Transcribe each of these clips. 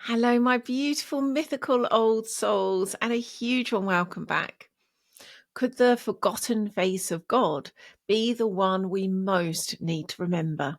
Hello, my beautiful mythical old souls, and a huge one welcome back. Could the forgotten face of God be the one we most need to remember?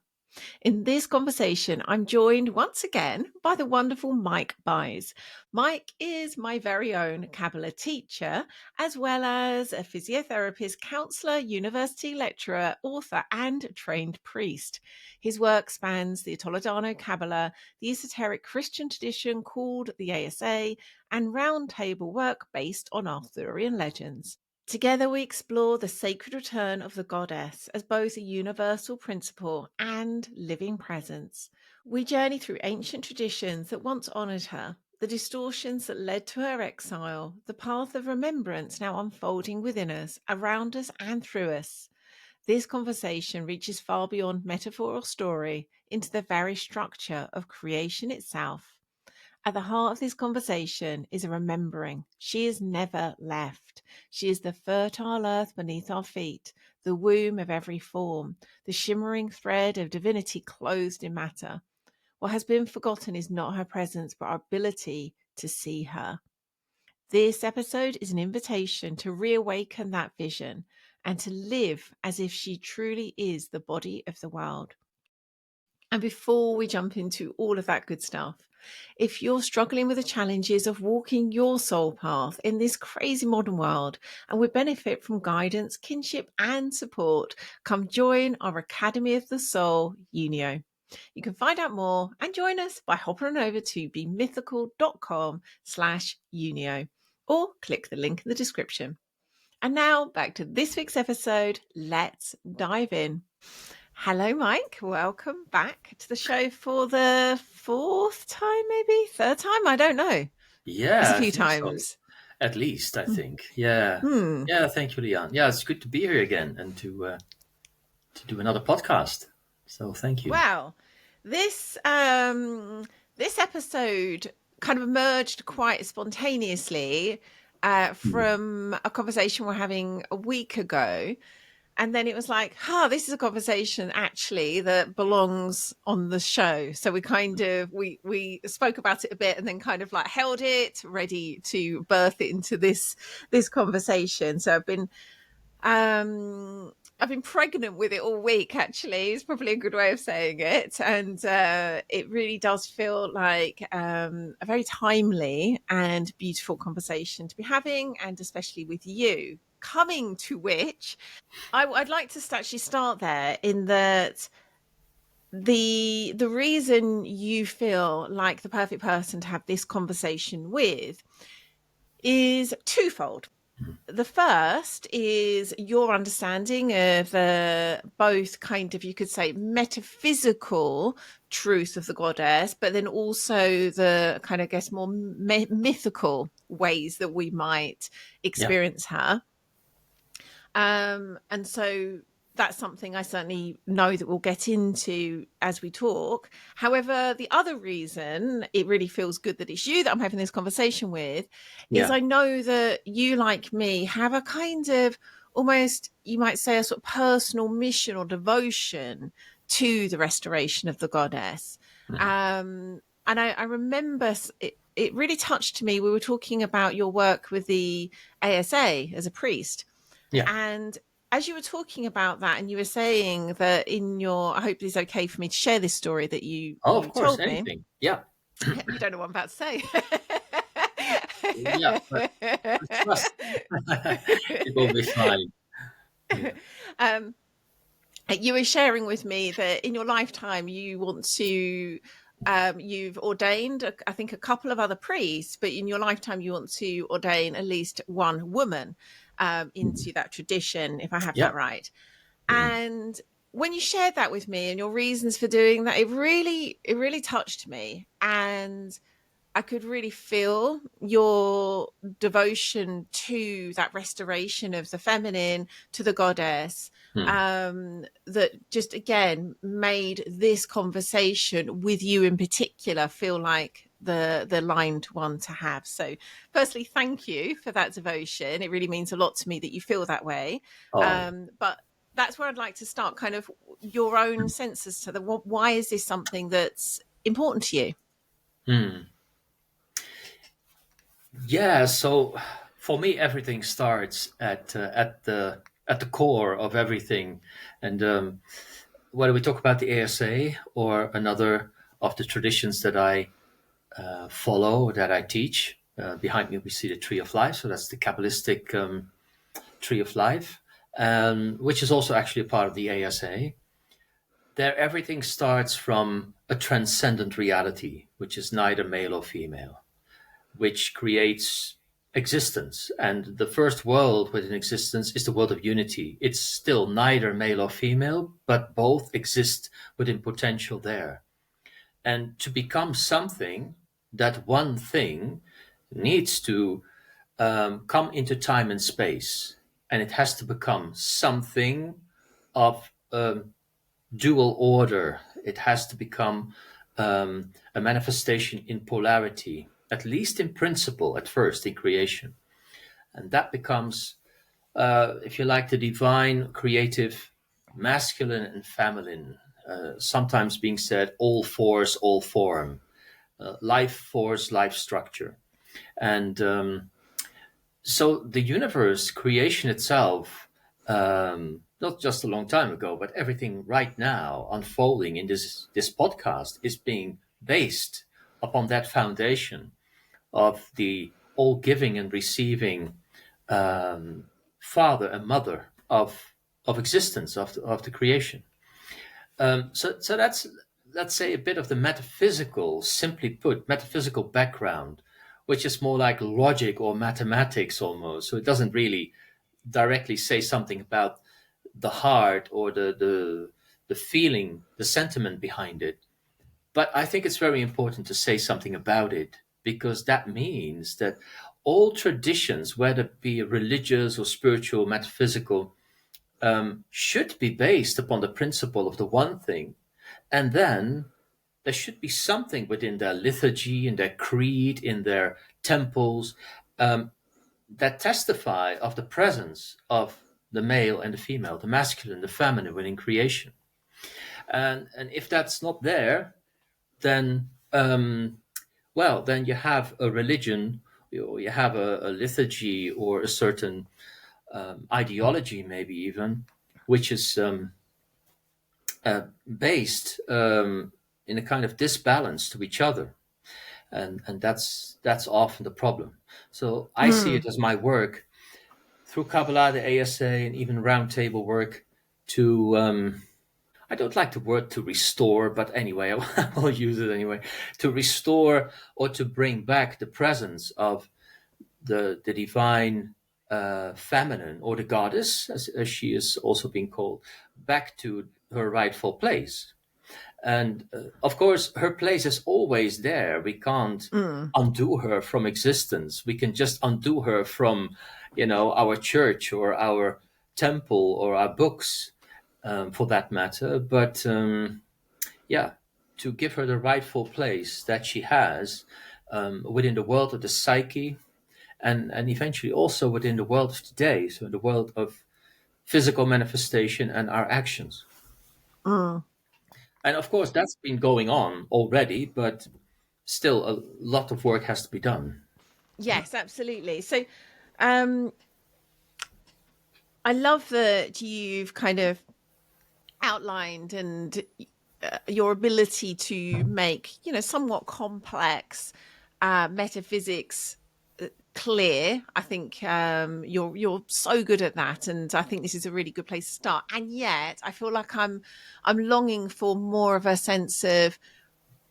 In this conversation, I'm joined once again by the wonderful Mike Bais. Mike is my very own Kabbalah teacher, as well as a physiotherapist, counsellor, university lecturer, author, and trained priest. His work spans the Toledano Kabbalah, the esoteric Christian tradition called the A.S.A, and roundtable work based on Arthurian legends. Together, we explore the sacred return of the goddess as both a universal principle and living presence. We journey through ancient traditions that once honoured her, the distortions that led to her exile, the path of remembrance now unfolding within us, around us, and through us. This conversation reaches far beyond metaphor or story into the very structure of creation itself. At the heart of this conversation is a remembering. She is never left. She is the fertile earth beneath our feet, the womb of every form, the shimmering thread of divinity clothed in matter. What has been forgotten is not her presence, but our ability to see her. This episode is an invitation to reawaken that vision and to live as if she truly is the body of the world. And before we jump into all of that good stuff, if you're struggling with the challenges of walking your soul path in this crazy modern world and would benefit from guidance, kinship, and support, come join our Academy of the Soul, Unio. You can find out more and join us by hopping on over to bemythical.com/Unio or click the link in the description. And now back to this week's episode. Let's dive in. Hello, Mike. Welcome back to the show for the fourth time, maybe third time. I don't know. Yeah, It's a I few think so. times. At least, I think. Yeah. Hmm. Yeah, thank you, Lian. Yeah, it's good to be here again and to do another podcast. So thank you. Wow. This this episode kind of emerged quite spontaneously from a conversation we're having a week ago. And then it was like, this is a conversation actually that belongs on the show. So we kind of, we spoke about it a bit and then kind of like held it ready to birth it into this conversation. So I've been pregnant with it all week, actually. It's probably a good way of saying it. And it really does feel like a very timely and beautiful conversation to be having, and especially with you. Coming to which, I'd like to actually start there in that the reason you feel like the perfect person to have this conversation with is twofold. The first is your understanding of both kind of, you could say, metaphysical truth of the goddess, but then also the kind of, I guess, more mythical ways that we might experience her. And so that's something I certainly know that we'll get into as we talk. However, the other reason it really feels good that it's you that I'm having this conversation with is I know that you, like me, have a kind of almost, you might say, a sort of personal mission or devotion to the restoration of the goddess. And I remember it really touched me. We were talking about your work with the A.S.A as a priest. Yeah. And as you were talking about that, and you were saying that in your, I hope it's okay for me to share this story that you of course, told anything. me. Yeah. You don't know what I'm about to say. Yeah, but I trust it will be fine. Yeah. You were sharing with me that in your lifetime you want to, you've ordained, I think, a couple of other priests, but in your lifetime you want to ordain at least one woman into that tradition, if I have that right. And when you shared that with me and your reasons for doing that, it really touched me. And I could really feel your devotion to that restoration of the feminine, to the goddess, that just, again, made this conversation with you in particular feel like the lined one to have. So firstly, thank you for that devotion. It really means a lot to me that you feel that way. But that's where I'd like to start, kind of your own sense as to why is this something that's important to you? Yeah, so for me, everything starts at the core of everything, and whether we talk about the A.S.A. or another of the traditions that I follow, that I teach. Behind me, we see the Tree of Life, so that's the Kabbalistic Tree of Life, which is also actually a part of the A.S.A. There, everything starts from a transcendent reality, which is neither male or female, which creates existence. And the first world within existence is the world of unity. It's still neither male or female, but both exist within potential there. And to become something, that one thing needs to come into time and space. And it has to become something of dual order. It has to become a manifestation in polarity, at least in principle, at first, in creation. And that becomes, if you like, the divine, creative, masculine and feminine, sometimes being said, all force, all form, life force, life structure. And so the universe, creation itself, not just a long time ago, but everything right now unfolding in this podcast is being based upon that foundation of the all giving and receiving father and mother of existence of the creation. So that's, let's say, a bit of the metaphysical, simply put, metaphysical background, which is more like logic or mathematics almost. So it doesn't really directly say something about the heart or the feeling, the sentiment behind it. But I think it's very important to say something about it, because that means that all traditions, whether it be religious or spiritual, metaphysical, should be based upon the principle of the one thing. And then there should be something within their liturgy, in their creed, in their temples, that testify of the presence of the male and the female, the masculine, the feminine within creation. And if that's not there, then then you have a religion, you have a liturgy or a certain ideology, maybe even, which is based in a kind of disbalance to each other, and that's often the problem. So I see it as my work through Kabbalah, the A.S.A., and even roundtable work to I don't like the word to restore, but anyway, I will use it anyway, to restore or to bring back the presence of the divine feminine, or the goddess, as she is also being called, back to her rightful place. And of course, her place is always there. We can't undo her from existence. We can just undo her from, our church or our temple or our books, for that matter. But yeah, to give her the rightful place that she has within the world of the psyche, and eventually also within the world of today, so in the world of physical manifestation and our actions. And of course, that's been going on already, but still a lot of work has to be done. Yes, absolutely. So I love that you've kind of outlined and your ability to make, somewhat complex metaphysics clear. I think you're so good at that, and I think this is a really good place to start. And yet I feel like I'm longing for more of a sense of,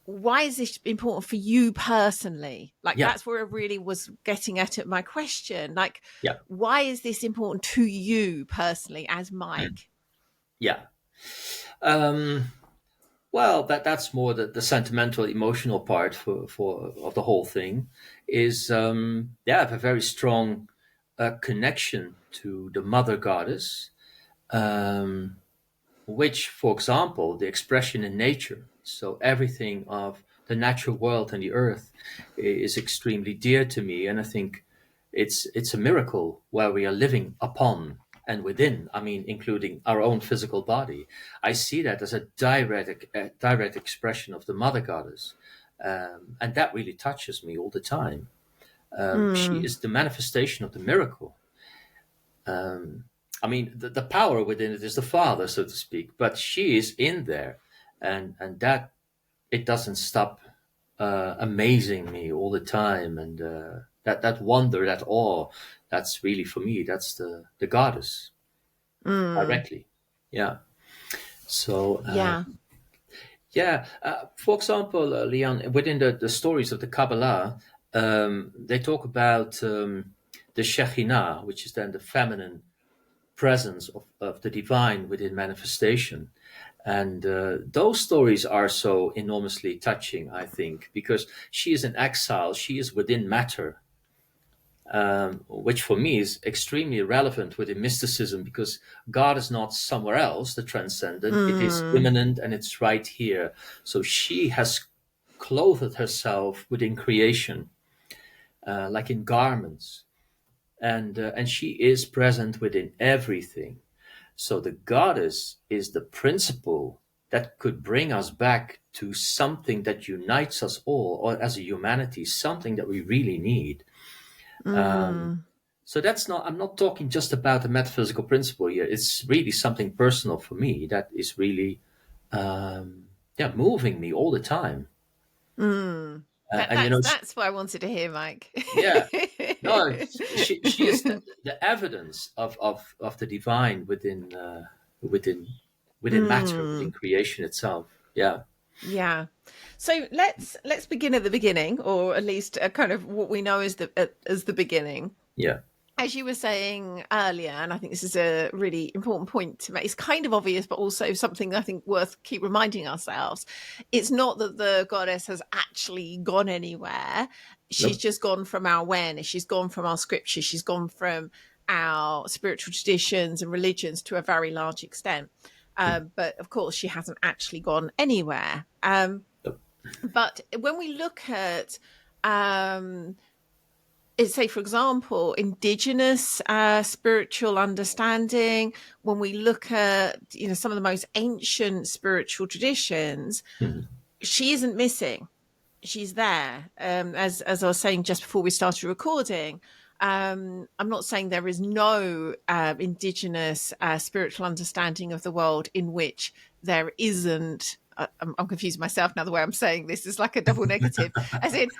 why is this important for you personally? Like, Yeah, that's where I really was getting at my question. Like, yeah, why is this important to you personally as Mike? yeah. Um, well, that's more the sentimental, emotional part for of the whole thing. Is I have a very strong connection to the mother goddess, um, which, for example, the expression in nature, so everything of the natural world and the earth, is extremely dear to me. And I think it's a miracle where we are living upon and within, I mean, including our own physical body. I see that as a direct expression of the mother goddess. And that really touches me all the time. She is the manifestation of the miracle. I mean, the power within it is the Father, so to speak, but she is in there, and that it doesn't stop amazing me all the time, and that wonder, that awe, that's really for me. That's the goddess directly. Yeah. So Yeah. yeah, for example, Lian, within the stories of the Kabbalah, they talk about the Shekhinah, which is then the feminine presence of the divine within manifestation. And those stories are so enormously touching, I think, because she is in exile, she is within matter, which for me is extremely relevant within mysticism, because God is not somewhere else, the transcendent, it is immanent and it's right here. So she has clothed herself within creation, like in garments, and she is present within everything. So the goddess is the principle that could bring us back to something that unites us all, or as a humanity, something that we really need. So that's not, I'm not talking just about the metaphysical principle here. It's really something personal for me that is really, yeah, moving me all the time. And you know, That's what I wanted to hear, Mike. yeah, no, she is the evidence of the divine within within matter, within creation itself. Yeah, Yeah. So let's begin at the beginning, or at least kind of what we know as the beginning. yeah, As you were saying earlier, and I think this is a really important point to make, it's kind of obvious, but also something I think worth keep reminding ourselves. It's not that the goddess has actually gone anywhere. She's no, just gone from our awareness. She's gone from our scripture. She's gone from our spiritual traditions and religions to a very large extent. But of course, she hasn't actually gone anywhere. no, But when we look at say, for example, indigenous spiritual understanding, when we look at some of the most ancient spiritual traditions, she isn't missing. She's there. As I was saying just before we started recording, I'm not saying there is no indigenous spiritual understanding of the world in which there isn't. I'm confusing myself now. The way I'm saying this is like a double negative, as in,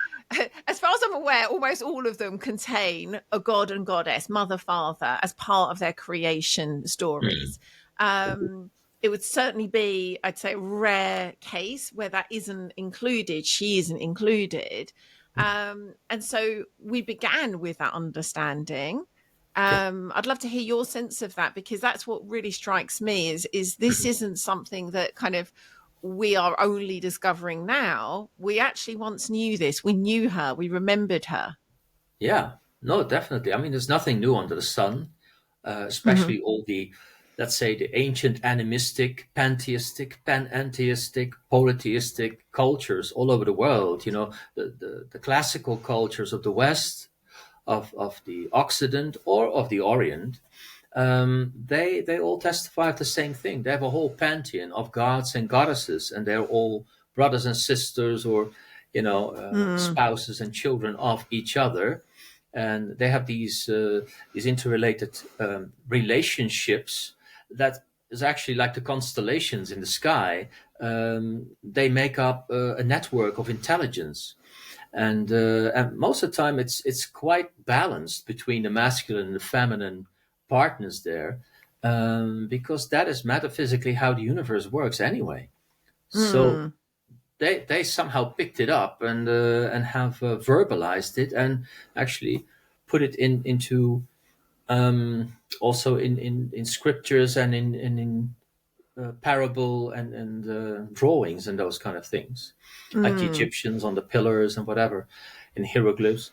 as far as I'm aware, almost all of them contain a god and goddess, mother, father, as part of their creation stories. It would certainly be, I'd say, a rare case where that isn't included. She isn't included. And so we began with that understanding. yeah, I'd love to hear your sense of that, because that's what really strikes me is this isn't something that kind of we are only discovering now. We actually once knew this. We knew her. We remembered her. yeah. No, definitely. I mean, there's nothing new under the sun, especially all the, let's say, the ancient animistic, pantheistic, panentheistic, polytheistic cultures all over the world. You know, the classical cultures of the West, of the Occident, or of the Orient, they all testify of the same thing. They have a whole pantheon of gods and goddesses, and they're all brothers and sisters, or spouses and children of each other, and they have these interrelated relationships that is actually like the constellations in the sky. They make up a network of intelligence. And most of the time, it's quite balanced between the masculine and the feminine partners there, because that is metaphysically how the universe works anyway. So they somehow picked it up and have verbalized it, and actually put it into also in scriptures, and in parable and drawings and those kind of things, like the Egyptians on the pillars and whatever, in hieroglyphs.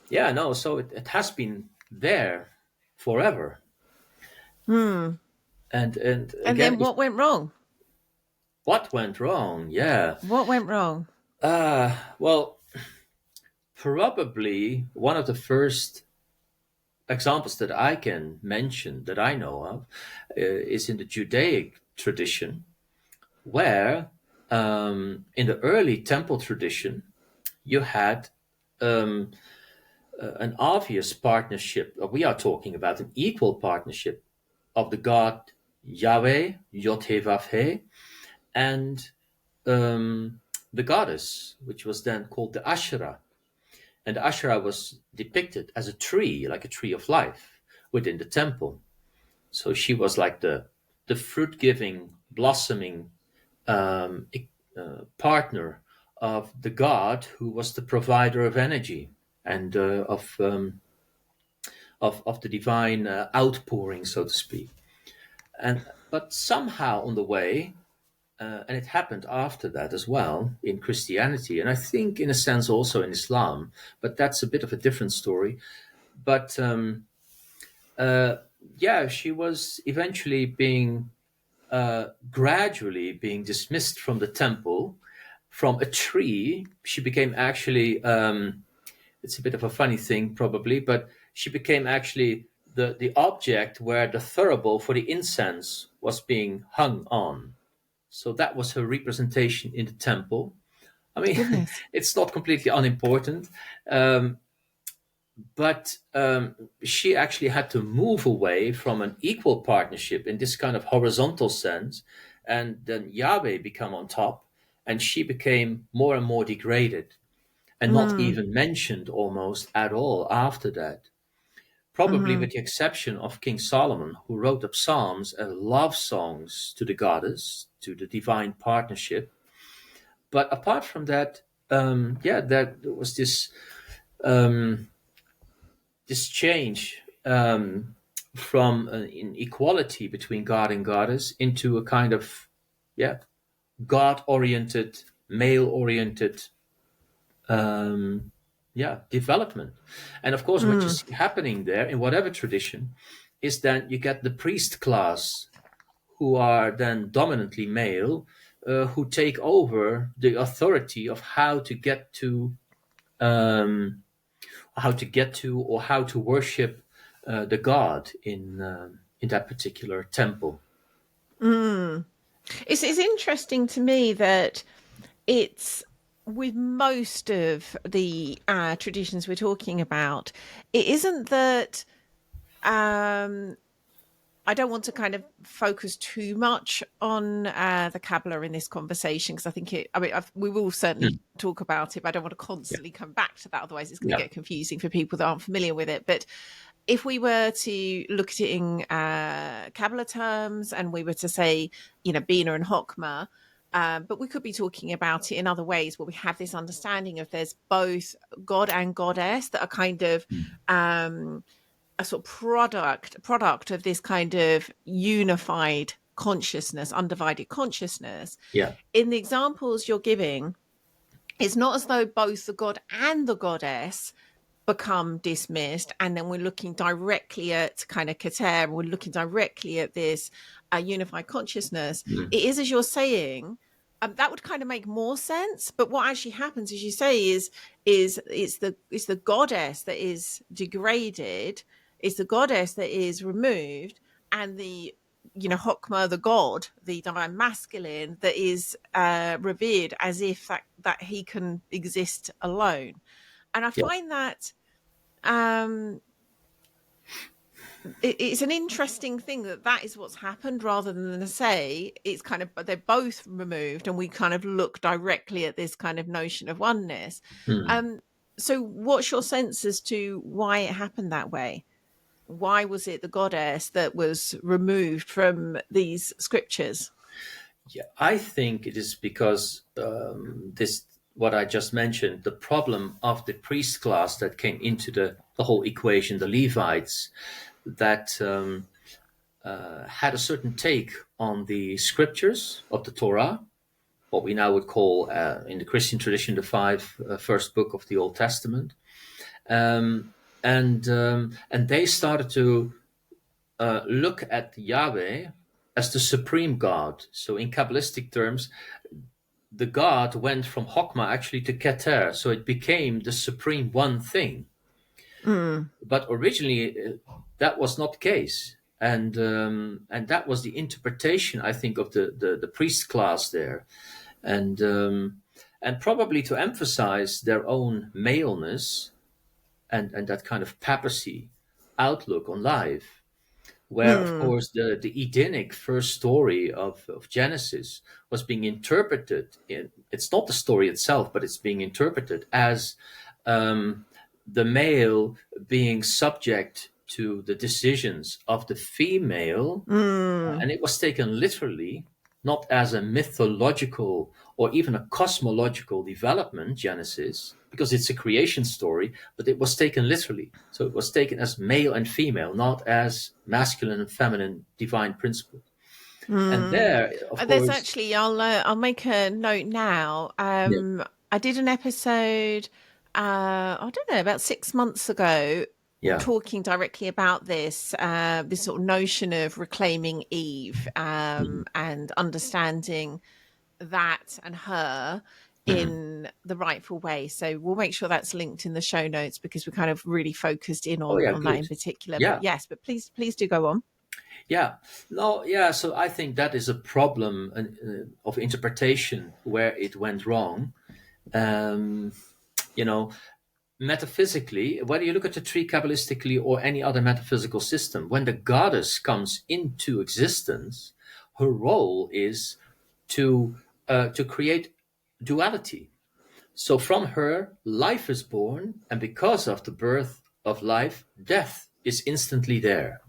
Yeah, no, so it has been there forever. And And again, then what went wrong? what went wrong? Yeah. What went wrong? Well, probably one of the first examples that I can mention that I know of is in the Judaic tradition, where in the early temple tradition, you had an obvious partnership. We are talking about an equal partnership of the God Yahweh, Yod-Heh-Vav-Heh, and the goddess, which was then called the Asherah. And the Asherah was depicted as a tree, like a tree of life, within the temple. So she was like the fruit-giving, blossoming partner of the god who was the provider of energy and of the divine outpouring, so to speak. But somehow on the way, and it happened after that as well in Christianity, and I think in a sense also in Islam, but that's a bit of a different story. But yeah, she was eventually being gradually being dismissed from the temple. From a tree, she became actually, it's a bit of a funny thing probably, but she became actually the object where the thurible for the incense was being hung on. So that was her representation in the temple. I mean, Goodness. it's not completely unimportant. But she actually had to move away from an equal partnership in this kind of horizontal sense, and then Yahweh became on top, and she became more and more degraded and not Mm, even mentioned almost at all after that. Probably mhm. with the exception of King Solomon, who wrote up psalms and love songs to the goddess, to the divine partnership. But apart from that, yeah, there was um, this change from an inequality between God and goddess into a kind of, yeah, God-oriented, male-oriented, yeah, development. And of course, what you Mm, see happening there in whatever tradition is that you get the priest class who are then dominantly male, who take over the authority of um, how to get to or how to worship the god in that particular temple. mm. It's interesting to me that it's with most of the traditions we're talking about, it isn't that um, I don't want to kind of focus too much on the Kabbalah in this conversation because I think it. I mean, we will certainly Hmm. talk about it, but I don't want to Yeah, constantly come back to that. Otherwise, it's going to yeah, get confusing for people that aren't familiar with it. But if we were to look at it in Kabbalah terms, and we were to say, Bina and Hokmah. But we could be talking about it in other ways where we have this understanding of there's both God and goddess that are kind of a sort of product of this kind of unified consciousness, undivided consciousness. yeah, In the examples you're giving, it's not as though both the god and the goddess become dismissed, and then we're looking directly at kind of Keter, we're looking directly at this unified consciousness. mm, It is, as you're saying, that would kind of make more sense. But what actually happens, as you say, is it's the goddess that is degraded, it's the goddess that is removed, and the Hokmah, the god, the divine masculine, that is revered as if that he can exist alone. And I yeah, find that um, it's an interesting thing that is what's happened, rather than to say it's kind of, but they're both removed, and we kind of look directly at this kind of notion of oneness. mm. Um, so, what's your sense as to why it happened that way? Why was it the goddess that was removed from these scriptures? Yeah. I think it is because this what I just mentioned, the problem of the priest class that came into the whole equation, the Levites, that had a certain take on the scriptures of the Torah, what we now would call in the Christian tradition the five first book of the Old Testament, um, and they started to look at Yahweh as the supreme God. So in Kabbalistic terms, the God went from Chokmah actually to Keter, so it became the supreme one thing. Mm, But originally, that was not the case, and that was the interpretation, I think, of the priest class there, and and probably to emphasize their own maleness and that kind of papacy outlook on life, where, of Mm. course, the Edenic first story of Genesis was being interpreted in, it's not the story itself, but it's being interpreted as um, the male being subject to the decisions of the female, Mm. and it was taken literally, not as a mythological or even a cosmological development, Genesis, because it's a creation story, but it was taken literally. So it was taken as male and female, not as masculine and feminine divine principles. And Mm. there, of There's course, actually, I'll make a note now. yeah, I did an episode, I don't know, about 6 months ago, yeah, talking directly about this sort of notion of reclaiming Eve, mhm, and understanding that and her mhm. in the rightful way. So we'll make sure that's linked in the show notes, because we're kind of really focused in Oh yeah, on that good. in particular. But Yeah, yes, but please do go on. yeah. No, yeah. So I think that is a problem of interpretation where it went wrong. Um, you know, metaphysically, whether you look at the tree Kabbalistically or any other metaphysical system, when the goddess comes into existence, her role is to create duality. So from her, life is born, and because of the birth of life, death is instantly there.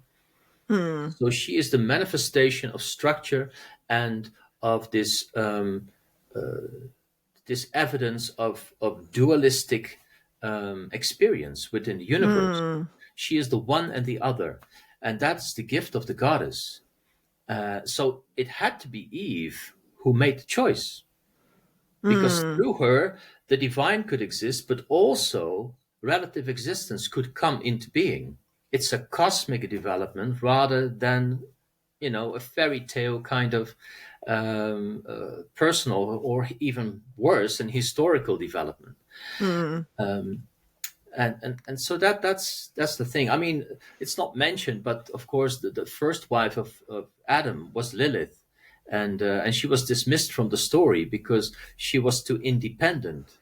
Mm. So she is the manifestation of structure and of this evidence of dualistic experience within the universe. Mm. She is the one and the other, and that's the gift of the goddess. So it had to be Eve who made the choice, because Mm. through her, the divine could exist, but also relative existence could come into being. It's a cosmic development rather than, a fairy tale kind of personal, or even worse, an historical development. Mm. Um, and so that's the thing. I mean, it's not mentioned, but of course, the first wife of Adam was Lilith, and she was dismissed from the story because she was too independent.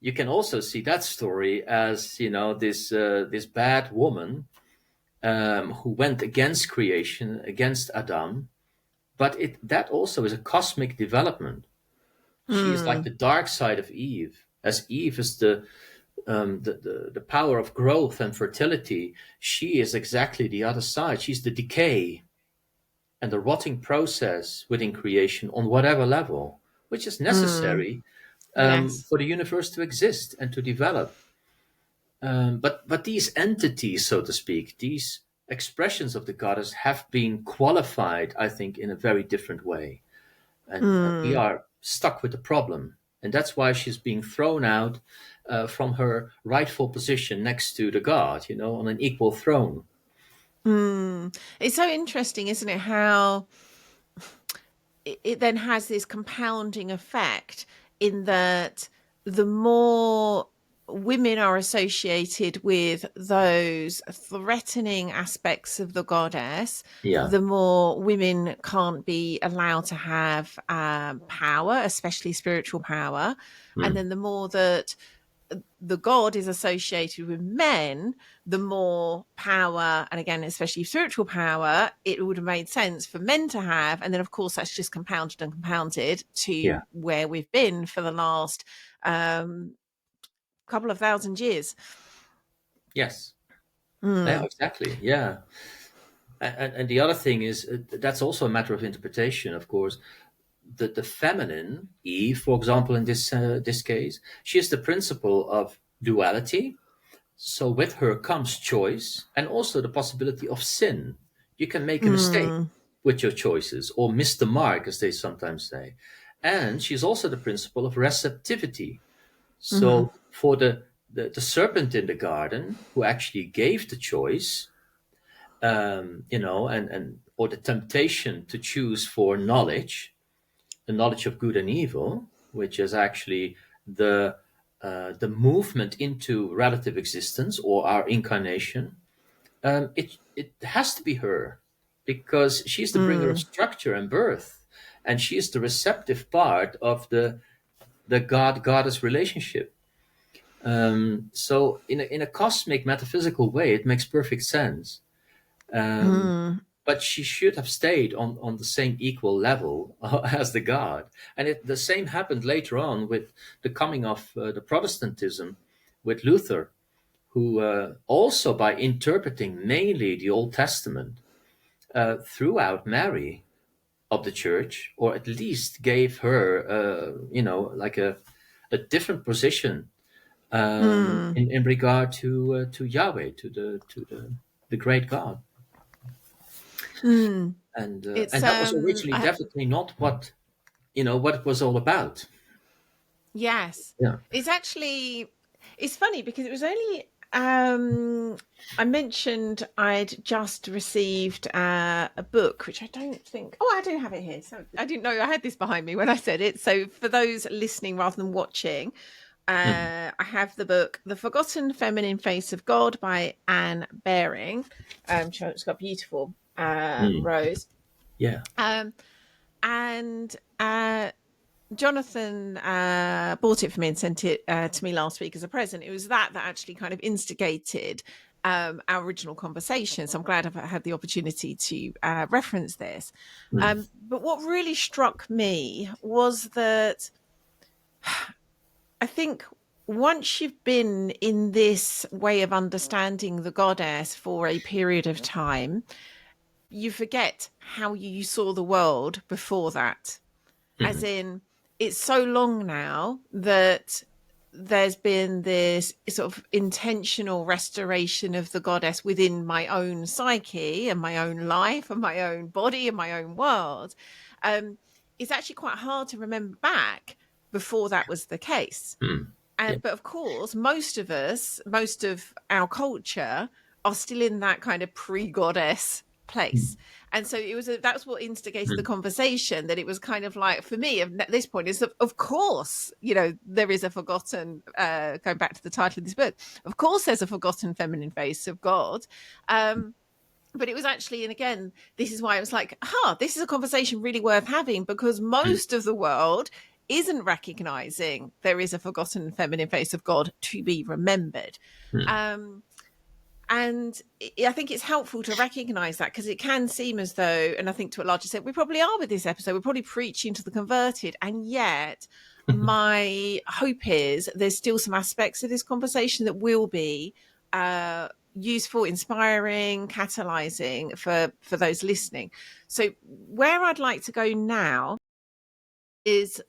You can also see that story as this bad woman who went against creation, against Adam. But that also is a cosmic development. She is like Mm. the dark side of Eve, as Eve is the power of growth and fertility. She is exactly the other side. She's the decay and the rotting process within creation on whatever level, which is Mm. necessary Yes. for the universe to exist and to develop. But these entities, so to speak, these expressions of the goddess have been qualified, I think, in a very different way. And we Mm. are stuck with the problem. And that's why she's being thrown out from her rightful position next to the god, on an equal throne. Mm. It's so interesting, isn't it? How it then has this compounding effect, in that the more women are associated with those threatening aspects of the goddess, Yeah. the more women can't be allowed to have power, especially spiritual power. And Mm. then the more that the god is associated with men, the more power, and again, especially spiritual power, it would have made sense for men to have. And then, of course, that's just compounded and compounded Yeah. to where we've been for the last couple of thousand years. Yes. Yeah, Mm. exactly. Yeah. And the other thing is, that's also a matter of interpretation, of course. The feminine, Eve, for example, in this case, she is the principle of duality. So with her comes choice and also the possibility of sin. You can make a mistake Mm. with your choices or miss the mark, as they sometimes say. And she's also the principle of receptivity. Mm. So for the serpent in the garden, who actually gave the choice, and or the temptation to choose for knowledge, the knowledge of good and evil, which is actually the movement into relative existence or our incarnation. It has to be her, because she's the bringer of Mm. structure and birth, and she is the receptive part of the God goddess relationship. So in a cosmic metaphysical way, it makes perfect sense. Um, Mm, but she should have stayed on the same equal level as the God. And the same happened later on with the coming of the Protestantism with Luther, who also by interpreting mainly the Old Testament, threw out Mary of the church, or at least gave her, like a different position mm, in regard to Yahweh, to the great God. mm. And It's that was originally I, definitely not what it was all about. yes. Yeah. It's actually it's funny because it was only I mentioned I'd just received a book, which I don't think. Oh, I do have it here. So I didn't know I had this behind me when I said it. So for those listening rather than watching, Mm, I have the book "The Forgotten Feminine Face of God" by Anne Baring. It's got beautiful mm, rose. yeah. Um, and Jonathan bought it for me and sent it to me last week as a present. It was that actually kind of instigated our original conversation. So I'm glad I've had the opportunity to reference this. Mm, But what really struck me was that I think once you've been in this way of understanding the goddess for a period of time, you forget how you saw the world before that. As mhm, in, it's so long now that there's been this sort of intentional restoration of the goddess within my own psyche and my own life and my own body and my own world. Um, it's actually quite hard to remember back before that was the case. mm, yeah. But of course, most of us, most of our culture are still in that kind of pre-goddess Mm, place. And so that's what instigated the mm, conversation, that it was kind of like, for me at this point, is of course, there is a forgotten, going back to the title of this book, of course there's a forgotten feminine face of God. But it was actually, and again, this is why it was like, this is a conversation really worth having, because mm, most of the world isn't recognizing there is a forgotten feminine face of God to be remembered. mm, Um, and I think it's helpful to recognize that, because it can seem as though, and I think to a large extent, we probably are with this episode, we're probably preaching to the converted. And yet, my hope is there's still some aspects of this conversation that will be useful, inspiring, catalyzing for those listening. So, where I'd like to go now is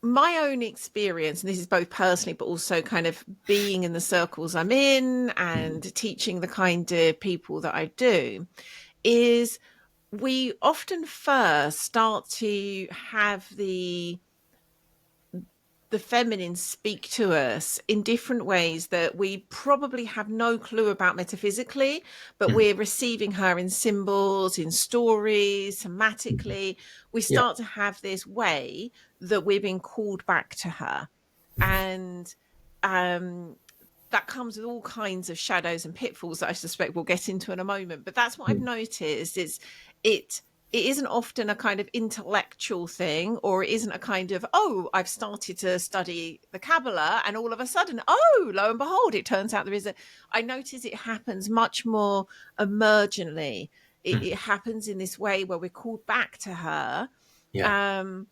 my own experience, and this is both personally but also kind of being in the circles I'm in and teaching the kind of people that I do, is we often first start to have the feminine speak to us in different ways that we probably have no clue about metaphysically, but mm, we're receiving her in symbols, in stories, mm, somatically. We yeah. start to have this way that we're being called back to her. And um, that comes with all kinds of shadows and pitfalls that I suspect we'll get into in a moment. But that's what I've Mm, noticed is it it isn't often a kind of intellectual thing, or it isn't a kind of, I've started to study the Kabbalah and all of a sudden, lo and behold, it turns out there is I notice it happens much more emergently. It mm, happens in this way where we're called back to her. yeah. Um,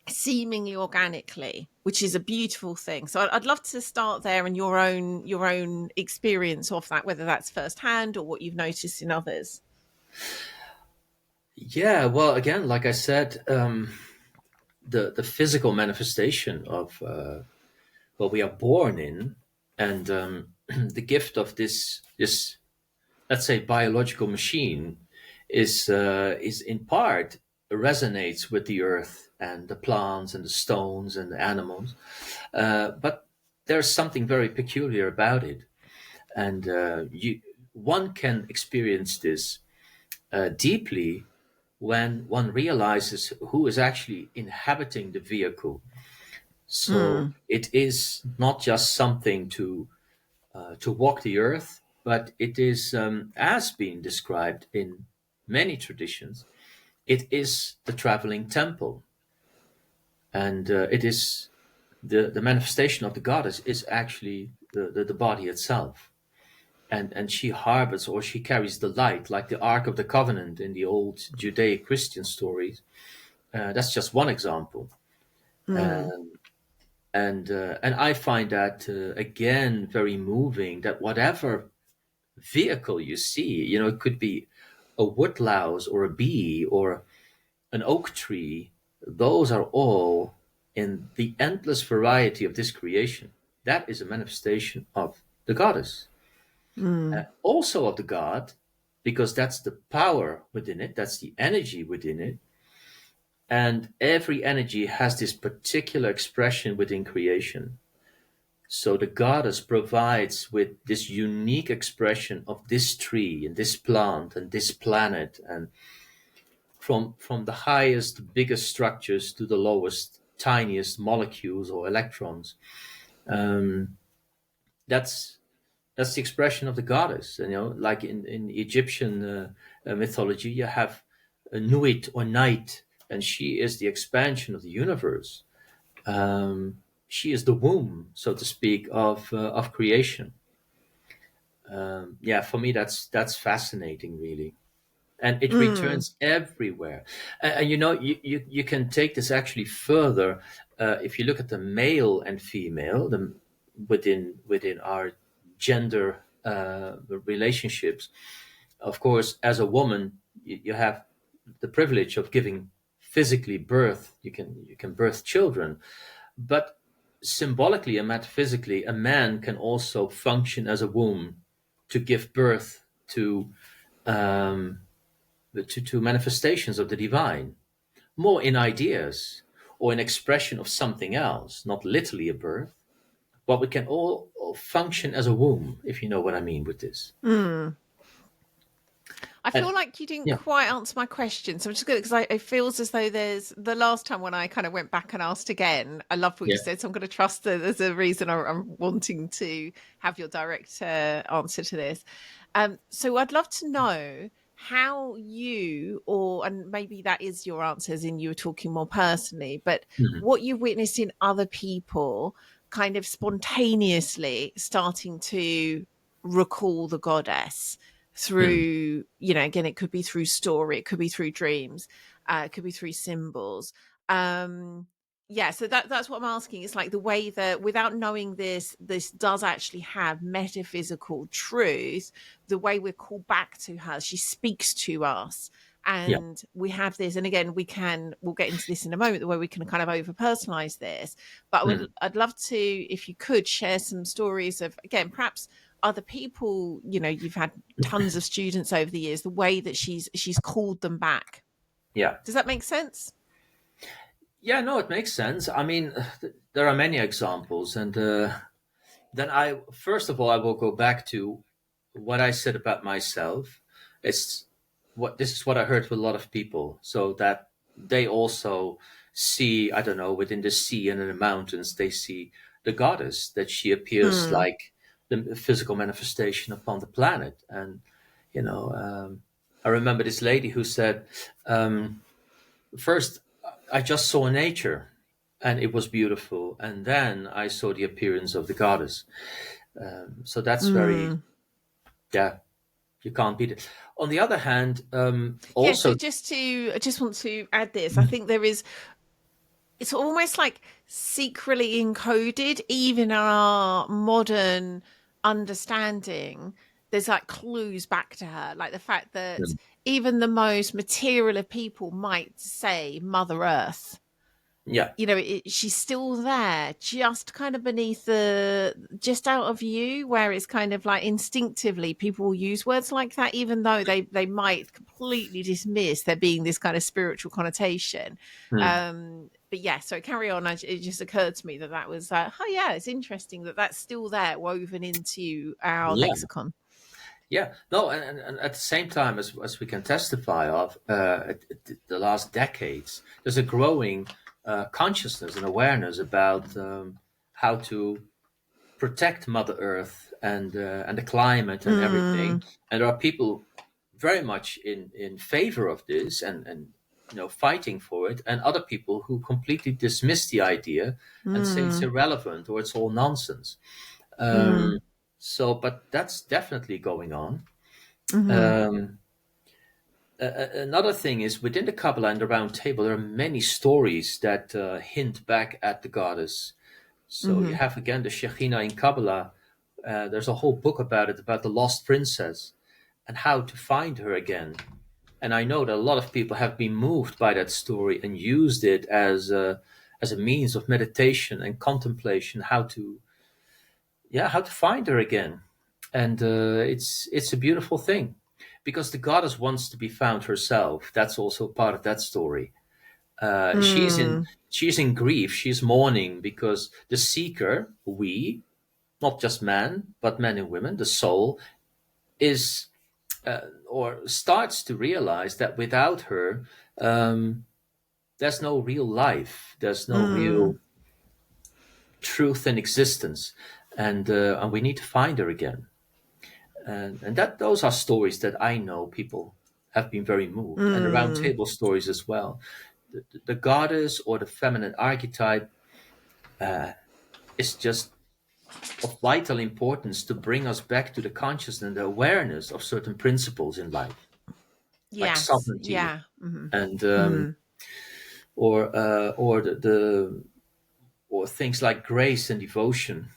Seemingly organically, which is a beautiful thing. So I'd love to start there, and your own experience of that, whether that's firsthand or what you've noticed in others. Yeah. Well, again, like I said, the physical manifestation of what we are born in, and the gift of this, let's say, biological machine is in part resonates with the earth and the plants and the stones and the animals, but there's something very peculiar about it, and one can experience this deeply when one realizes who is actually inhabiting the vehicle. So Mm, it is not just something to walk the earth, but it is, as being described in many traditions, it is the traveling temple, and it is the manifestation of the goddess is actually the body itself. And she harbors, or she carries the light, like the Ark of the Covenant in the old Judeo-Christian stories. That's just one example. Mm. And I find that again very moving. That whatever vehicle you see, it could be a woodlouse or a bee or an oak tree. Those are all in the endless variety of this creation. That is a manifestation of the goddess, Mm. also of the god, because that's the power within it, that's the energy within it. And every energy has this particular expression within creation. So the goddess provides with this unique expression of this tree and this plant and this planet, and from the highest, biggest structures to the lowest, tiniest molecules or electrons. Um, that's that's the expression of the goddess. And, like in Egyptian mythology, you have a Nuit or night, and she is the expansion of the universe. She is the womb, so to speak, of creation. Yeah, for me, that's fascinating, really, and it Mm. returns everywhere. And you can take this actually further. If you look at the male and female, within our gender relationships, of course, as a woman, you have the privilege of giving physically birth. You can birth children, but symbolically and metaphysically, a man can also function as a womb to give birth um, to manifestations of the divine, more in ideas or in expression of something else, not literally a birth, but we can all function as a womb, if you know what I mean with this. Mm. I And feel like you didn't yeah, quite answer my question, so I'm just going because it feels as though there's the last time when I kind of went back and asked again. I loved what you yeah, said, so I'm going to trust that there's a reason I'm wanting to have your direct answer to this. So I'd love to know how you, or and maybe that is your answers, in you were talking more personally, but mhm, what you've witnessed in other people, kind of spontaneously starting to recall the goddess mhm, through, again, it could be through story, it could be through dreams, it could be through symbols. um yeah, so that's what I'm asking. It's like the way that, without knowing this does actually have metaphysical truth, the way we're called back to her, she speaks to us, yeah, and we have this. And again, we'll get into this in a moment, the way we can kind of over personalize this. But mhm. I'd love to, if you could share some stories of, again, perhaps other people, you've had tons of students over the years, the way that she's called them back. Yeah, Does that make sense? yeah. No, it makes sense. I mean, there are many examples, and then I first of all I will go back to what I said about myself. It's this is what I heard with a lot of people, so that they also see, I don't know, within the sea and in the mountains, they see the goddess, that she appears Mm. like the physical manifestation upon the planet. And I remember this lady who said, um, first I just saw nature and it was beautiful, and then I saw the appearance of the goddess. So that's very, Mm. yeah, you can't beat it. On the other hand, Yeah, so also, I just want to add this. I think it's almost like secretly encoded, even in our modern understanding. There's like clues back to her, like the fact that even the most material of people might say Mother Earth. yeah, She's still there, just kind of beneath just out of view, where it's kind of like instinctively people will use words like that, even though they might completely dismiss there being this kind of spiritual connotation. mm, But yeah, so carry on. It just occurred to me that was, oh yeah, it's interesting that that's still there, woven into our yeah, lexicon. yeah. No, and at the same time, as we can testify of, the last decades, there's a growing consciousness and awareness about how to protect Mother Earth and the climate and everything. Mm, And there are people very much in favor of this, and fighting for it, and other people who completely dismiss the idea and say it's Mm. irrelevant or it's all nonsense. Mm. Um, but that's definitely going on. Mm. Um, Another thing is within the Kabbalah and the Round Table, there are many stories that hint back at the goddess. So you Mm. have again the Shekhinah in Kabbalah. There's a whole book about it, about the lost princess and how to find her again. And I know that a lot of people have been moved by that story and used it as a means of meditation and contemplation, how to find her again. And it's a beautiful thing because the goddess wants to be found herself. That's also part of that story. Mm. She's in grief. She's mourning because the seeker, we, not just man, but men and women, the soul, is or starts to realize that without her, there's no real life. There's no Mm. real truth in existence, and we need to find her again. And that those are stories that I know people have been very moved, and the round Mm. table stories as well. The goddess or the feminine archetype is just of vital importance to bring us back to the consciousness and the awareness of certain principles in life, like Yes. sovereignty Yeah. Mm. and Mm. or the or things like grace and devotion,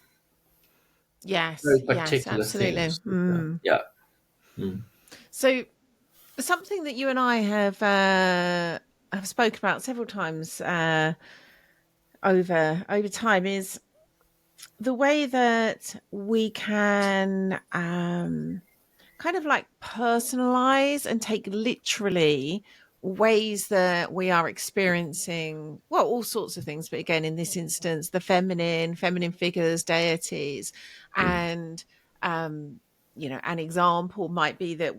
Yes. very Yes. particular Absolutely. things. Mm. Yeah. Mm. So something that you and I have spoken about several times over time is the way that we can kind of like personalize and take literally ways that we are experiencing, well, all sorts of things, but again in this instance the feminine figures, deities. Mm. And um an example might be that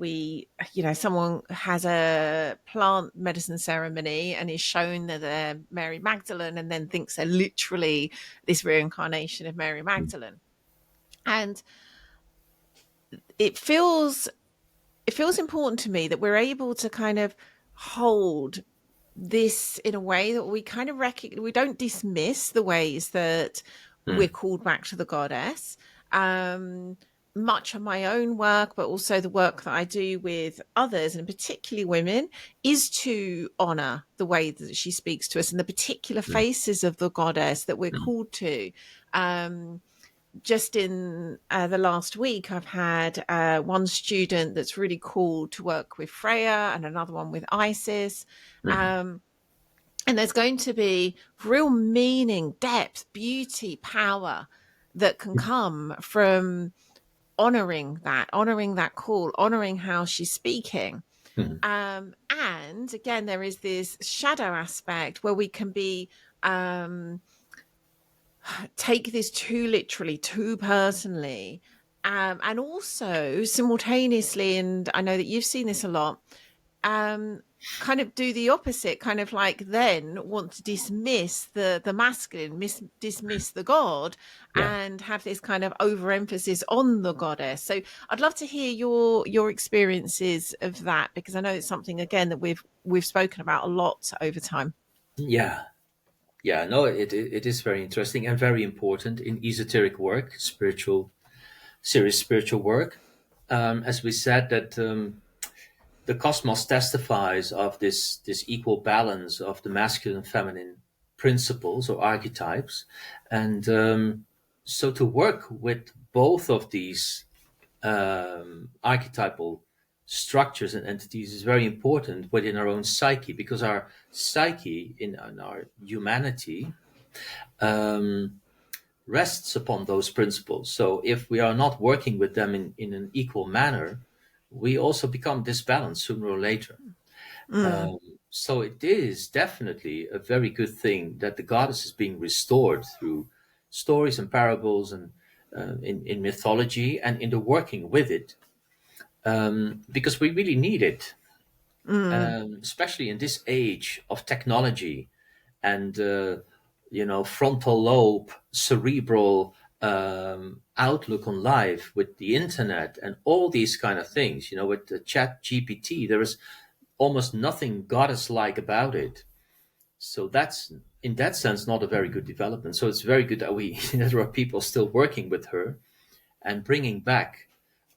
someone has a plant medicine ceremony and is shown that they're Mary Magdalene and then thinks they're literally this reincarnation of Mary Mm. Magdalene. And it feels important to me that we're able to kind of hold this in a way that we kind of we don't dismiss the ways that we're Mm. called back to the goddess. um Much of my own work, but also the work that I do with others, and particularly women, is to honor the way that she speaks to us and the particular Mm. faces of the goddess that we're Mm. called to. Just in the last week, I've had one student that's really cool to work with Freya and another one with Isis. Mm. Um, and there's going to be real meaning, depth, beauty, power that can come from honoring that call, honoring how she's speaking. Mm. And again, there is this shadow aspect where we can be take this too literally, too personally, and also simultaneously, and I know that you've seen this a lot, um, kind of do the opposite, kind of like then want to dismiss the masculine, dismiss the god, Yeah. and have this kind of overemphasis on the goddess. So I'd love to hear your experiences of that, because I know it's something again that we've spoken about a lot over time. Yeah. Yeah. No, it is very interesting and very important in esoteric work, serious spiritual work. As we said, that the cosmos testifies of this equal balance of the masculine and feminine principles or archetypes, and so to work with both of these archetypal structures and entities is very important within our own psyche, because our psyche in our humanity um, rests upon those principles. So if we are not working with them in an equal manner, we also become disbalanced sooner or later. Mm, Um, so it is definitely a very good thing that the goddess is being restored through stories and parables and in mythology and in the working with it, because we really need it, mm, especially in this age of technology and frontal lobe, cerebral outlook on life with the internet and all these kind of things. With the chat GPT, there is almost nothing goddess-like about it. So that's, in that sense, not a very good development. So it's very good that that there are people still working with her and bringing back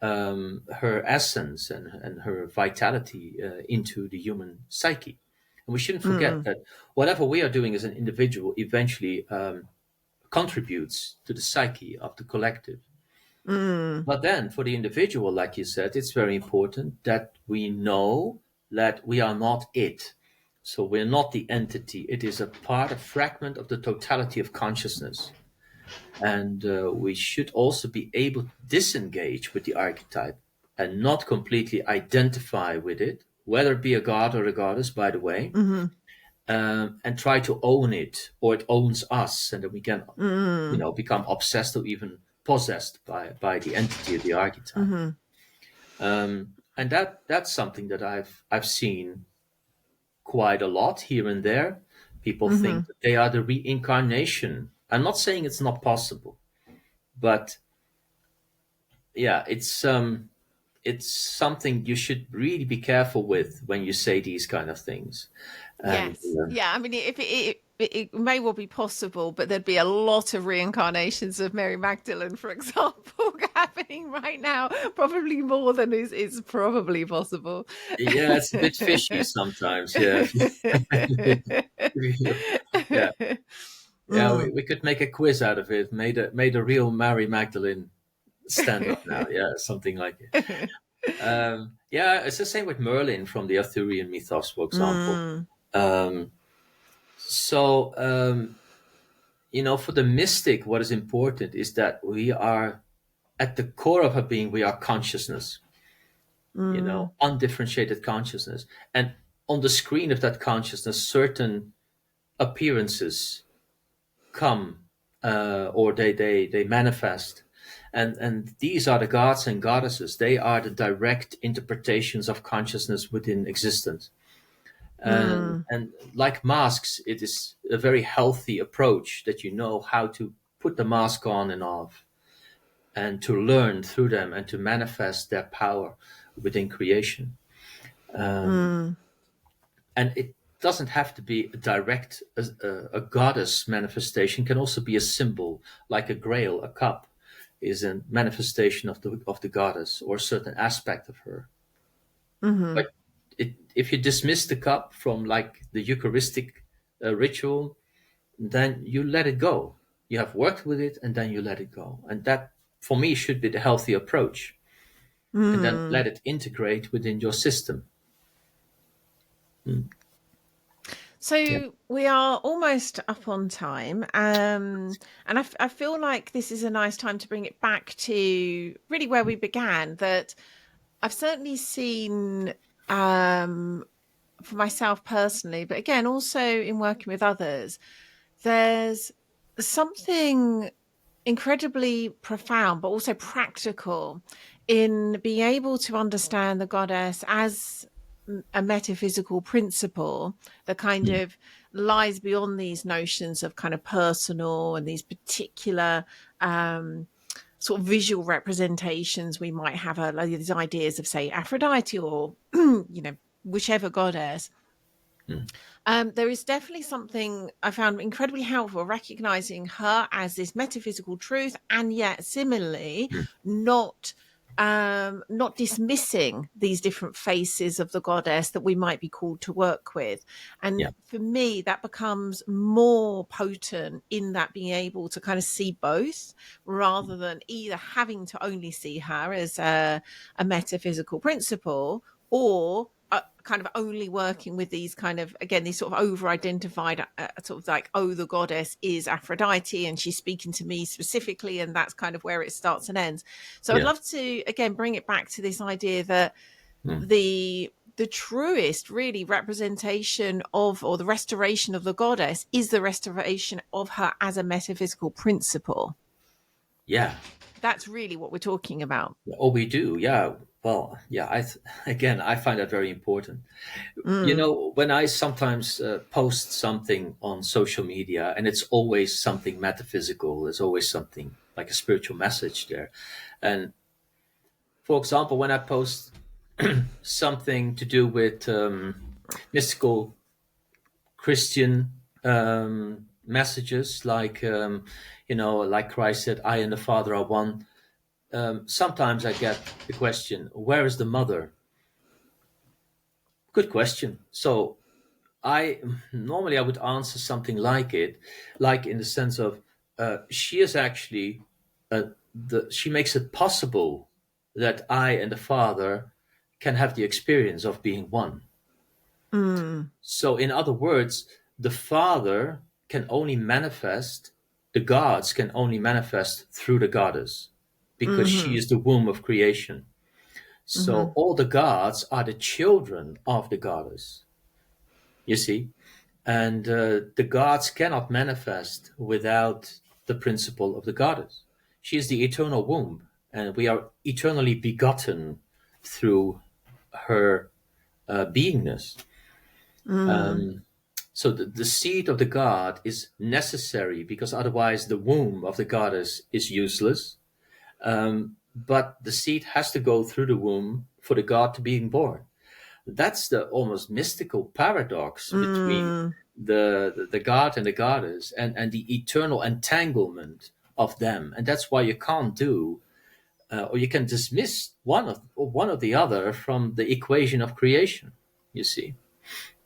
her essence and her vitality into the human psyche. And we shouldn't forget that whatever we are doing as an individual eventually contributes to the psyche of the collective. But then for the individual, like you said, it's very important that we know that we are not it. So we're not the entity. It is a part, a fragment of the totality of consciousness. And we should also be able to disengage with the archetype and not completely identify with it, whether it be a god or a goddess, by the way, and try to own it, or it owns us, and then we can, become obsessed or even possessed by the entity of the archetype. And that's something that I've seen quite a lot here and there. People think that they are the reincarnation. I'm not saying it's not possible, but yeah, it's something you should really be careful with when you say these kind of things. And, Yes. Yeah. I mean, if it may well be possible, but there'd be a lot of reincarnations of Mary Magdalene, for example, happening right now. Probably more than is probably possible. yeah, it's a bit fishy sometimes. Yeah, yeah, yeah. We could make a quiz out of it. Made a real Mary Magdalene stand up now. Yeah, something like it. Yeah, it's the same with Merlin from the Arthurian mythos, for example. For the mystic, what is important is that we are, at the core of our being, we are consciousness, undifferentiated consciousness. And on the screen of that consciousness, certain appearances come, or they manifest. And these are the gods and goddesses. They are the direct interpretations of consciousness within existence. And like masks, it is a very healthy approach that you know how to put the mask on and off, and to learn through them and to manifest their power within creation. And it doesn't have to be a direct, a goddess manifestation. Can also be a symbol, like a grail, a cup is a manifestation of the goddess or a certain aspect of her. But if you dismiss the cup from like the Eucharistic ritual, then you let it go. You have worked with it, and then you let it go. And that, for me, should be the healthy approach. And then let it integrate within your system. So we are almost up on time, and I feel like this is a nice time to bring it back to really where we began. That I've certainly seen for myself personally, but again, also in working with others, there's something incredibly profound, but also practical in being able to understand the goddess as a metaphysical principle that kind of lies beyond these notions of kind of personal and these particular sort of visual representations we might have, like these ideas of, say, Aphrodite or whichever goddess. There is definitely something I found incredibly helpful, recognizing her as this metaphysical truth, and yet similarly not dismissing these different faces of the goddess that we might be called to work with. And for me, that becomes more potent in that being able to kind of see both, rather than either having to only see her as a metaphysical principle, or kind of only working with these kind of, again, these sort of over-identified sort of like, oh, the goddess is Aphrodite and she's speaking to me specifically, and that's kind of where it starts and ends. So I'd love to, again, bring it back to this idea that the truest really representation of, or the restoration of the goddess, is the restoration of her as a metaphysical principle. Yeah. That's really what we're talking about. Oh, we do. Yeah. Well, yeah, I find that very important. When I sometimes post something on social media, and it's always something metaphysical, there's always something like a spiritual message there. And for example, when I post something to do with mystical Christian messages, like like Christ said, "I and the Father are one." Sometimes I get the question, "Where is the mother?" Good question. So I normally I would answer something like it, like in the sense of she is actually she makes it possible that I and the Father can have the experience of being one. Mm. So, in other words, the Father can only manifest, the gods can only manifest through the goddess, because she Mm-hmm. is the womb of creation. Mm-hmm. So, all the gods are the children of the goddess, you see? And the gods cannot manifest without the principle of the goddess. She is the eternal womb, and we are eternally begotten through her beingness. Mm. So the seed of the god is necessary, because otherwise the womb of the goddess is useless. But the seed has to go through the womb for the god to being born. That's the almost mystical paradox between Mm. the god and the goddess, and the eternal entanglement of them. And that's why you can't do or you can dismiss one of the other from the equation of creation, you see.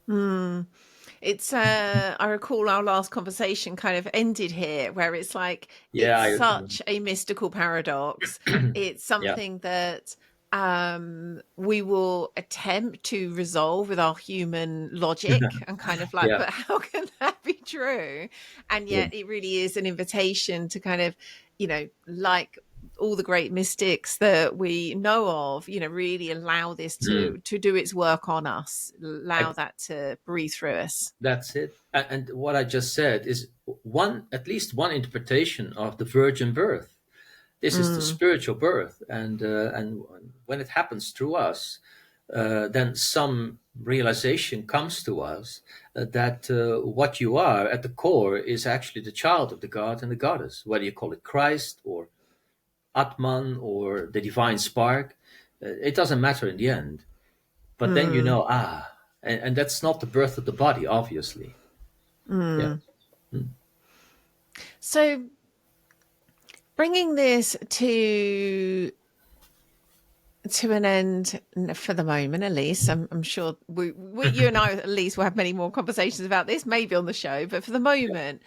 Mm. It's I recall our last conversation kind of ended here, where it's like Yeah, it's I, such a mystical paradox. It's yeah. something that we will attempt to resolve with our human logic and kind of like, Yeah, but how can that be true? And yeah. yet it really is an invitation to kind of, like all the great mystics that we know of, really allow this Mm. to do its work on us, allow I, that to breathe through us. that's it. And what I just said is at least one interpretation of the virgin birth. This is the Mm, spiritual birth, and when it happens through us, then some realization comes to us that what you are at the core is actually the child of the god and the goddess, whether you call it Christ or Atman or the divine spark. It doesn't matter in the end. But then mm, and that's not the birth of the body, obviously. Yeah. mm. So bringing this to an end for the moment, at least. I'm sure you and I at least will have many more conversations about this, maybe on the show. But for the moment,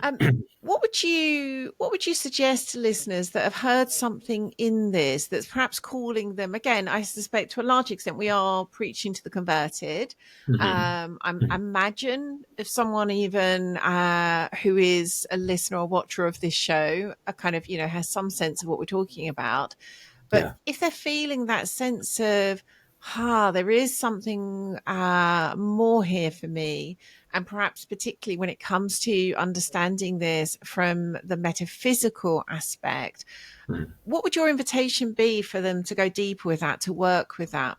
Um, what would you suggest to listeners that have heard something in this that's perhaps calling them again? I suspect to a large extent we are preaching to the converted. Mhm. I imagine if someone even who is a listener or watcher of this show, a kind of has some sense of what we're talking about, but Yeah. if they're feeling that sense of, there is something more here for me, and perhaps particularly when it comes to understanding this from the metaphysical aspect, Mhm. what would your invitation be for them to go deeper with that, to work with that?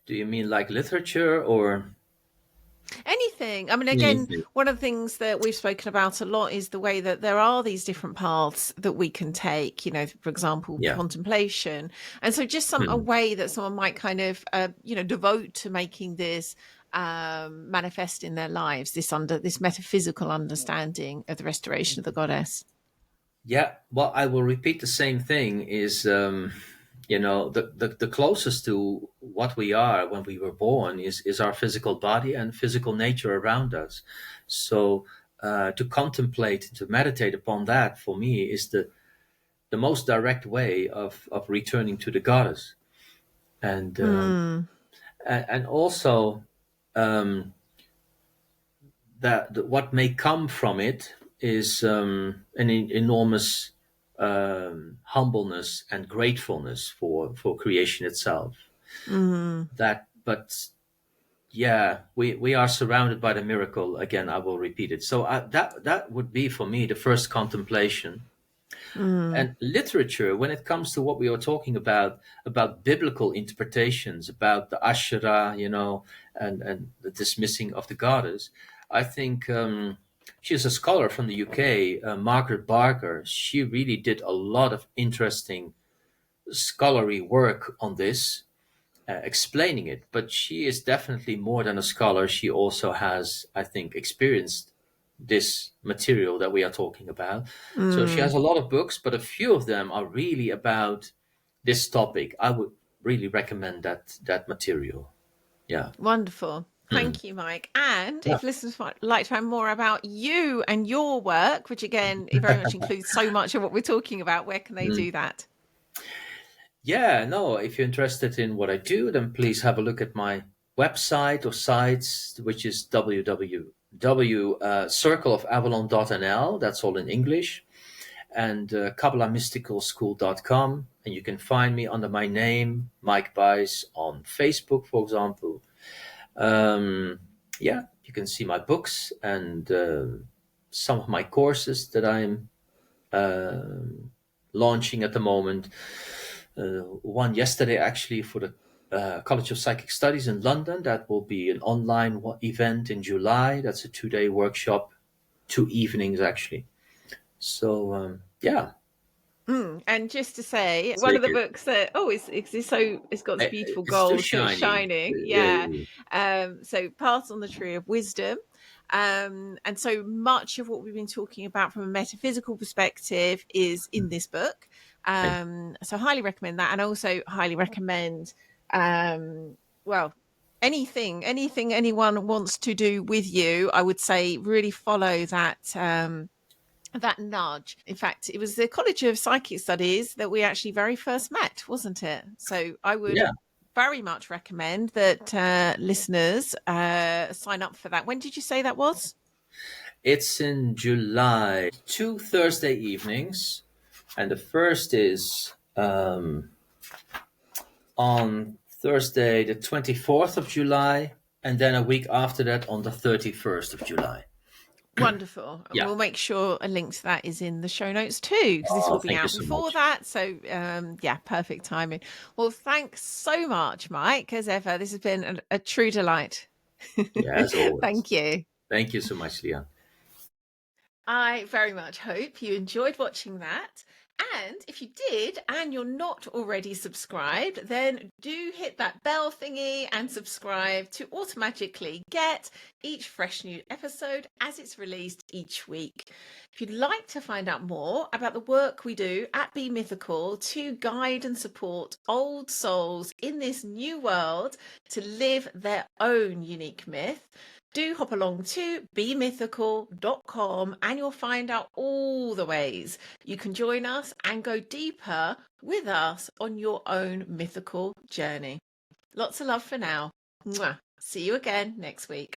Do you mean like literature or Anything. I mean, again, anything? one of the things that we've spoken about a lot is the way that there are these different paths that we can take, for example, Yeah. contemplation. And so just a Mhm. way that someone might kind of, devote to making this manifest in their lives, this metaphysical understanding of the restoration of the goddess. Yeah. Well, I will repeat the same thing. Is the closest to what we are when we were born is our physical body and physical nature around us. So to contemplate, to meditate upon that, for me is the most direct way of returning to the goddess, and Mm, and also um, that what may come from it is an enormous humbleness and gratefulness for creation itself. mm, But yeah, we are surrounded by the miracle. Again, I will repeat it. So that would be for me the first contemplation. mm, And literature, when it comes to what we were talking about biblical interpretations, about the Asherah, and the dismissing of the goddess, I think she's a scholar from the UK, Margaret Barker. She really did a lot of interesting scholarly work on this. explaining it. But she is definitely more than a scholar. She also has, I think, experienced this material that we are talking about. So she has a lot of books, but a few of them are really about this topic. I would really recommend that material. Yeah. Wonderful. Mm. Thank you, Mike. And Yeah. if listeners would like to find more about you and your work, which again, it very much includes so much of what we're talking about, where can they Mm. do that? Yeah, no, if you're interested in what I do, then please have a look at my website or sites, which is www.circleofavalon.nl. That's all in English. And KabbalahMysticalSchool.com. And you can find me under my name, Mike Bais, on Facebook, for example. Yeah, you can see my books and some of my courses that I'm launching at the moment. One yesterday, actually, for the College of Psychic Studies in London. That will be an online event in July. That's a 2-day workshop, 2 evenings, actually. So, yeah. And just to say, one Thank of the you. books that it's got this beautiful It's too gold, so it's shiny. shining. Yeah, Yeah. So Paths on the Tree of Wisdom. And so much of what we've been talking about from a metaphysical perspective is in this book. thank So highly recommend that, and also highly recommend well, anything anyone wants to do with you, I would say really follow that nudge. In fact, it was the College of Psychic Studies that we actually very first met, wasn't it? So I would Yeah, very much recommend that listeners sign up for that. When did you say that was? it's in July. 2 Thursday evenings, and the first is on Thursday, the 24th of July, and then a week after that on the 31st of July. Wonderful. And Yeah. we'll make sure a link to that is in the show notes too, because this Oh, will be thank you out so before much. that. So, yeah, perfect timing. Well, thanks so much, Mike, as ever. This has been a true delight. Yeah, as always. Thank you. Thank you so much, Lian. I very much hope you enjoyed watching that. And if you did and you're not already subscribed, then do hit that bell thingy and subscribe to automatically get each fresh new episode as it's released each week. If you'd like to find out more about the work we do at Be Mythical to guide and support old souls in this new world to live their own unique myth, do hop along to bemythical.com and you'll find out all the ways you can join us and go deeper with us on your own mythical journey. Lots of love for now. Mwah. See you again next week.